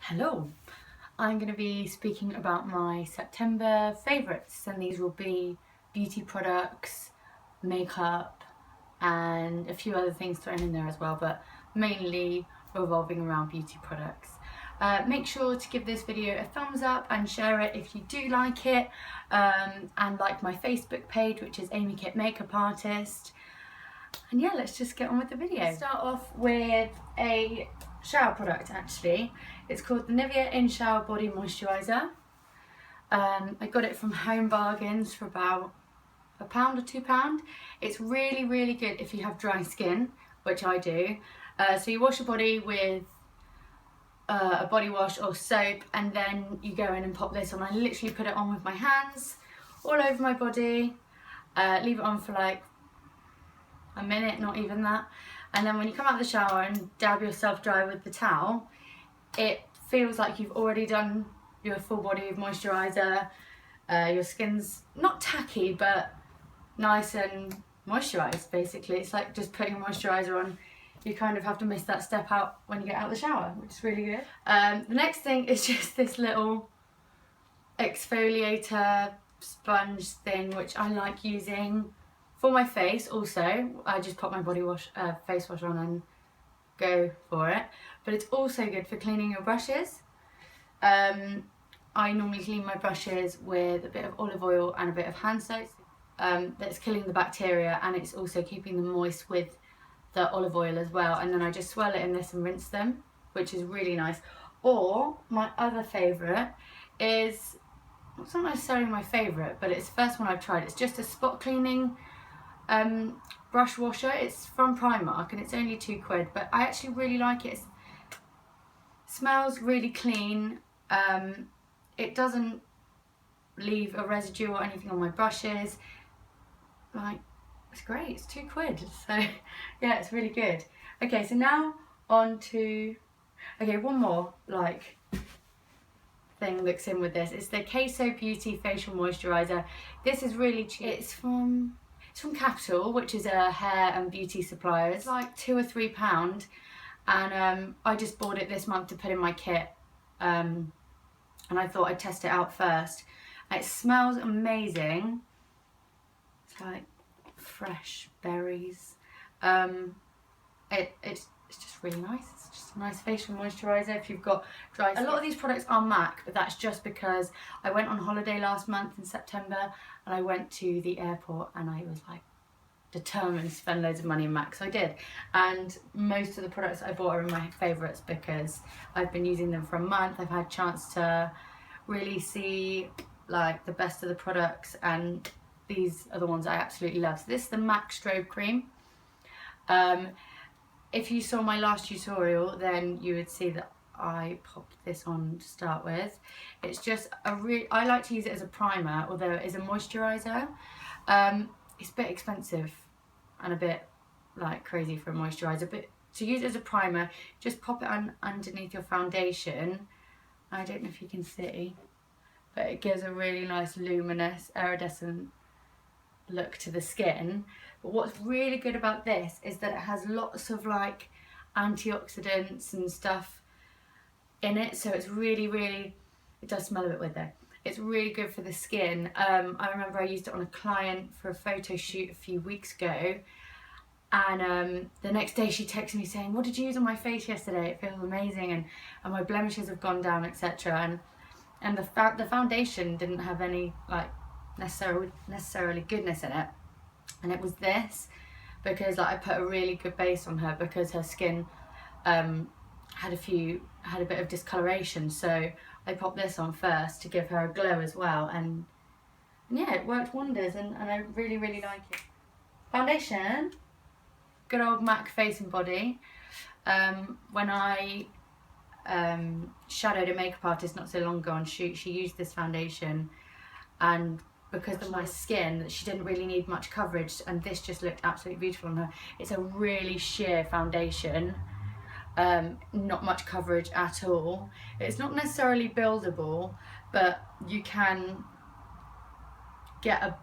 Hello, I'm going to be speaking about my September favourites, and these will be beauty products, makeup and a few other things thrown in there as well, but mainly revolving around beauty products. Make sure to give this video a thumbs up and share it if you do like it, and like my Facebook page, which is Amy Kit Makeup Artist. And yeah, let's just get on with the video. Start off with a shower product actually. It's called the Nivea In Shower Body Moisturiser. I got it from Home Bargains for about £1 or £2. It's really good if you have dry skin, which I do. So you wash your body with a body wash or soap, and then you go in and pop this on. I literally put it on with my hands all over my body, leave it on for like a minute, not even that, and then when you come out of the shower and dab yourself dry with the towel, it feels like you've already done your full body of moisturiser. Your skin's not tacky but nice and moisturised basically. It's like just putting moisturiser on. You kind of have to miss that step out when you get out of the shower, which is really good. The next thing is just this little exfoliator sponge thing, which I like using for my face. Also, I just pop my body wash, face wash on and go for it. But it's also good for cleaning your brushes. I normally clean my brushes with a bit of olive oil and a bit of hand soap. That's killing the bacteria, and it's also keeping them moist with the olive oil as well. And then I just swirl it in this and rinse them, which is really nice. Or my other favourite is, it's not necessarily my favourite, but it's the first one I've tried. It's just a spot cleaning brush washer. It's from Primark and it's only £2, but I actually really like it. It smells really clean. It doesn't leave a residue or anything on my brushes. Like, it's great. It's £2, so yeah, it's really good. Okay, so now on to one more like thing mixed in with this. It's the Queso Beauty Facial Moisturiser. This is really cheap. It's from Capital, which is a hair and beauty supplier. It's like £2 or £3, and I just bought it this month to put in my kit, and I thought I'd test it out first. It smells amazing. It's like fresh berries. It's just really nice. It's just a nice facial moisturiser if you've got dry skin. A lot of these products are MAC, but that's just because I went on holiday last month in September, and I went to the airport and I was like determined to spend loads of money in MAC, so I did. And most of the products I bought are my favourites because I've been using them for a month. I've had a chance to really see like the best of the products, and these are the ones I absolutely love. So this is the MAC Strobe Cream. If you saw my last tutorial, then you would see that I popped this on to start with. It's just I like to use it as a primer, although it is a moisturiser. It's a bit expensive and a bit like crazy for a moisturiser, but to use it as a primer, just pop it on underneath your foundation. I don't know if you can see, but it gives a really nice luminous iridescent look to the skin. But what's really good about this is that it has lots of like antioxidants and stuff in it, so it's really, it does smell a bit weird though. It's really good for the skin. I remember I used it on a client for a photo shoot a few weeks ago, and the next day she texted me saying, "What did you use on my face yesterday? It feels amazing, and my blemishes have gone down, etc." And the foundation didn't have any like necessarily goodness in it, and it was this, because like I put a really good base on her because her skin had a bit of discoloration, so I popped this on first to give her a glow as well, and yeah, it worked wonders, and I really like it. Foundation, good old MAC Face and Body. When I shadowed a makeup artist not so long ago on shoot, she used this foundation, and because of my skin, she didn't really need much coverage, and this just looked absolutely beautiful on her. It's a really sheer foundation, not much coverage at all. It's not necessarily buildable, but you can get a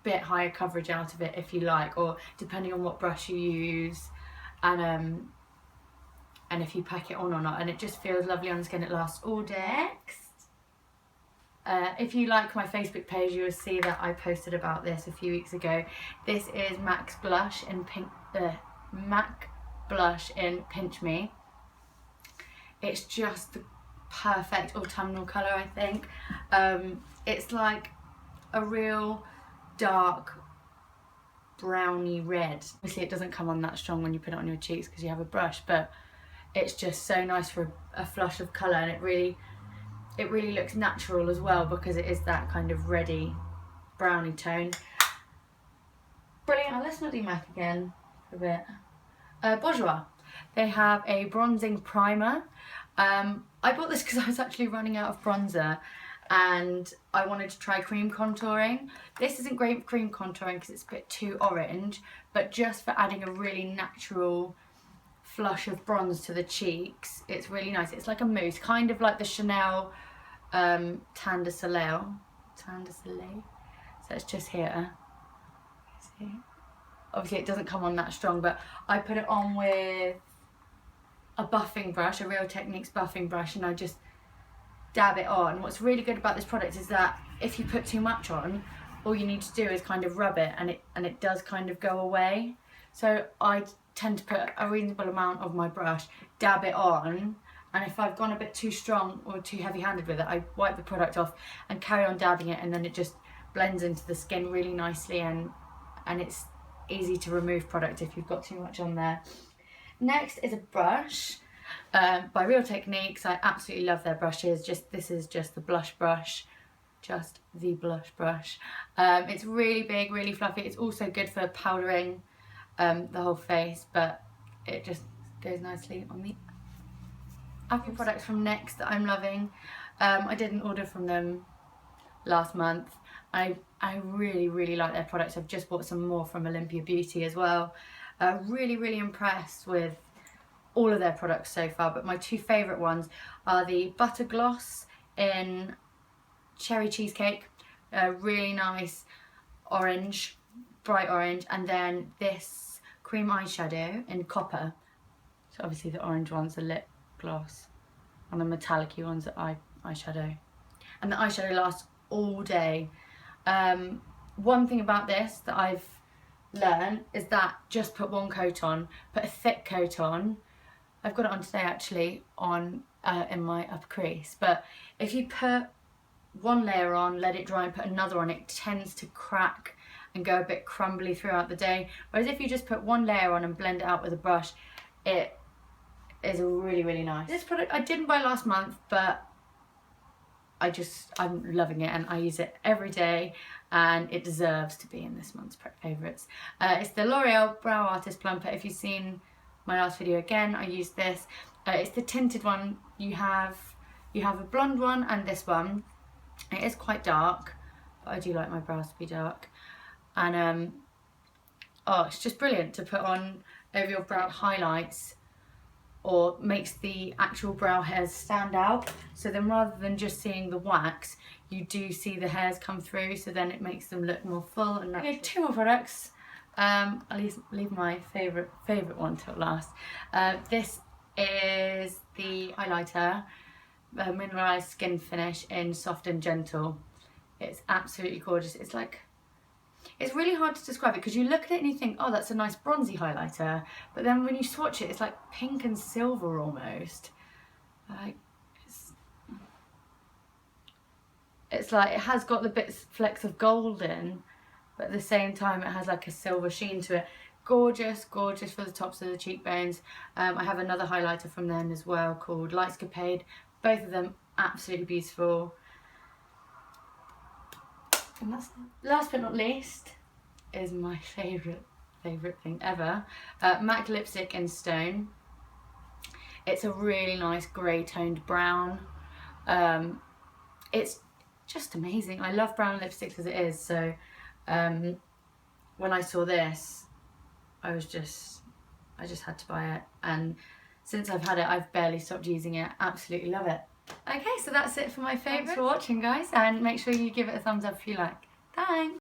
bit higher coverage out of it if you like, or depending on what brush you use. And and if you pack it on or not, and it just feels lovely on the skin. It lasts all day. Next, if you like my Facebook page, you will see that I posted about this a few weeks ago. This is MAC's blush in pink, MAC blush in Pinch Me. It's just the perfect autumnal colour, I think. It's like a real dark browny red. Obviously it doesn't come on that strong when you put it on your cheeks because you have a brush, but it's just so nice for a flush of colour, and it really looks natural as well because it is that kind of reddy browny tone. Brilliant. Oh, let's not do MAC again for a bit. Bourjois, they have a bronzing primer. I bought this because I was actually running out of bronzer and I wanted to try cream contouring. This isn't great for cream contouring because it's a bit too orange, but just for adding a really natural flush of bronze to the cheeks, it's really nice. It's like a mousse, kind of like the Chanel Teint de Soleil. So it's just here. See? Obviously it doesn't come on that strong, but I put it on with a buffing brush, a Real Techniques buffing brush, and I just dab it on. What's really good about this product is that if you put too much on, all you need to do is kind of rub it, and it does kind of go away. So I tend to put a reasonable amount of my brush, dab it on, and if I've gone a bit too strong or too heavy-handed with it, I wipe the product off and carry on dabbing it, and then it just blends into the skin really nicely, and it's easy to remove product if you've got too much on there. Next is a brush by Real Techniques. I absolutely love their brushes. This is just the blush brush, just the blush brush. It's really big, really fluffy. It's also good for powdering the whole face, but it just goes nicely on me. A few products from NYX that I'm loving. I did an order from them last month. I really like their products. I've just bought some more from Olympia Beauty as well. Really impressed with all of their products so far, but my two favourite ones are the Butter Gloss in Cherry Cheesecake, really nice orange, bright orange, and then this cream eyeshadow in Copper. So obviously the orange one's a lip gloss and the metallic-y one's are eyeshadow. And the eyeshadow lasts all day. One thing about this that I've learned is that just put one coat on, put a thick coat on. I've got it on today actually on in my upper crease, but if you put one layer on, let it dry and put another on, it tends to crack and go a bit crumbly throughout the day. Whereas if you just put one layer on and blend it out with a brush, it is really nice. This product I didn't buy last month, but I'm loving it and I use it every day, and it deserves to be in this month's favourites. It's the L'Oreal Brow Artist Plumper. If you've seen my last video, again, I used this. It's the tinted one. You have a blonde one and this one. It is quite dark, but I do like my brows to be dark. And oh, it's just brilliant to put on over your brow. Highlights or makes the actual brow hairs stand out. So then rather than just seeing the wax, you do see the hairs come through, so then it makes them look more full and natural. Okay, two more products. I'll leave my favourite one till last. This is the highlighter, Mineralized Skin Finish in Soft and Gentle. It's absolutely gorgeous. It's really hard to describe it because you look at it and you think, oh, that's a nice bronzy highlighter, but then when you swatch it, it's like pink and silver almost. Like it's like it has got the flecks of gold in, but at the same time it has like a silver sheen to it. Gorgeous for the tops of the cheekbones. I have another highlighter from them as well called Lightscapade. Both of them absolutely beautiful. And that's last but not least is my favourite thing ever. MAC lipstick in Stone. It's a really nice grey toned brown. It's just amazing. I love brown lipsticks as it is, so when I saw this I just had to buy it, and since I've had it I've barely stopped using it. Absolutely love it. Okay, so that's it for my favourites. Thanks for watching, guys, and make sure you give it a thumbs up if you like. Thanks!